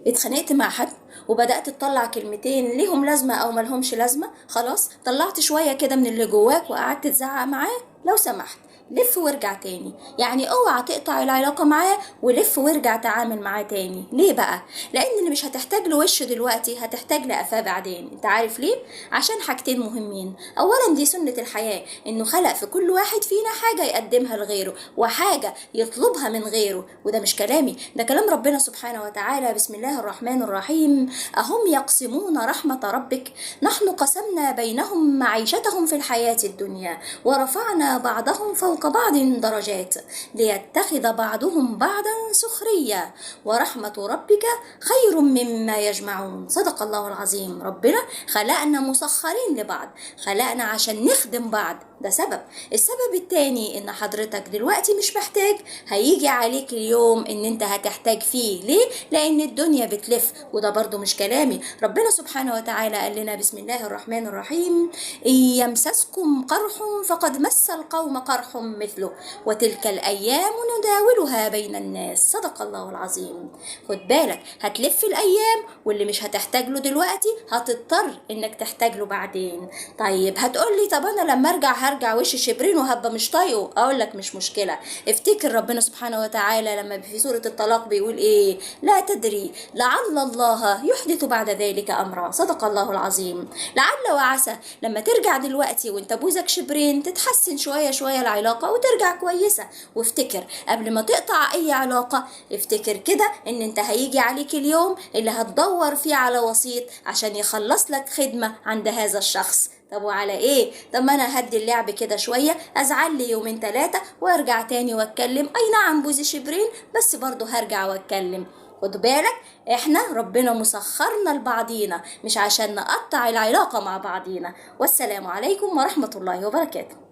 اتخانقت مع حد وبدأت تطلع كلمتين ليهم لازمة أو ملهمش لازمة، خلاص طلعت شوية كده من اللي جواك وقعدت تزعق معاه، لو سمحت لف وارجع تاني. يعني اوعى تقطع العلاقة معاه، ولف وارجع تعامل معاه تاني. ليه بقى؟ لأن اللي مش هتحتاج له وش دلوقتي هتحتاج لقفاه بعدين. انت عارف ليه؟ عشان حاجتين مهمين. أولا دي سنة الحياة، إنه خلق في كل واحد فينا حاجة يقدمها لغيره وحاجة يطلبها من غيره. وده مش كلامي، ده كلام ربنا سبحانه وتعالى. بسم الله الرحمن الرحيم: أهم يقسمون رحمة ربك نحن قسمنا بينهم معيشتهم في الحياة الدنيا ورفعنا بعضهم فوق بعض درجات ليتخذ بعضهم بعضا سخريا ورحمة ربك خير مما يجمعون. صدق الله العظيم. ربنا خلقنا مسخرين لبعض، خلقنا عشان نخدم بعض، ده سبب. السبب التاني ان حضرتك دلوقتي مش محتاج، هيجي عليك اليوم ان انت هتحتاج فيه. ليه؟ لان الدنيا بتلف. وده برضو مش كلامي، ربنا سبحانه وتعالى قال لنا بسم الله الرحمن الرحيم: إن يمسسكم قرح فقد مس القوم قرح مثله وتلك الأيام نداولها بين الناس. صدق الله العظيم. خد بالك، هتلف الأيام، واللي مش هتحتاج له دلوقتي هتضطر إنك تحتاج له بعدين. طيب هتقولي طب أنا لما أرجع هرجع وش شبرين وهبقى مش طايقه. أقول لك مش مشكلة. افتكر ربنا سبحانه وتعالى لما في سورة الطلاق بيقول إيه: لا تدري لعل الله يحدث بعد ذلك أمرا. صدق الله العظيم. لعل وعسى لما ترجع دلوقتي وانت بوزك شبرين تتحسن شوية شوية العلاقة وترجع كويسة. وافتكر قبل ما تقطع اي علاقة، افتكر كده ان انت هيجي عليك اليوم اللي هتدور فيه على وسيط عشان يخلص لك خدمة عند هذا الشخص. طب وعلى ايه؟ طب ما انا هدي اللعب كده شوية، ازعل لي يومين تلاتة وارجع تاني واتكلم. اي نعم بوزي شبرين، بس برضه هرجع واتكلم. خد بالك، احنا ربنا مسخرنا لبعضينا مش عشان نقطع العلاقة مع بعضينا. والسلام عليكم ورحمة الله وبركاته.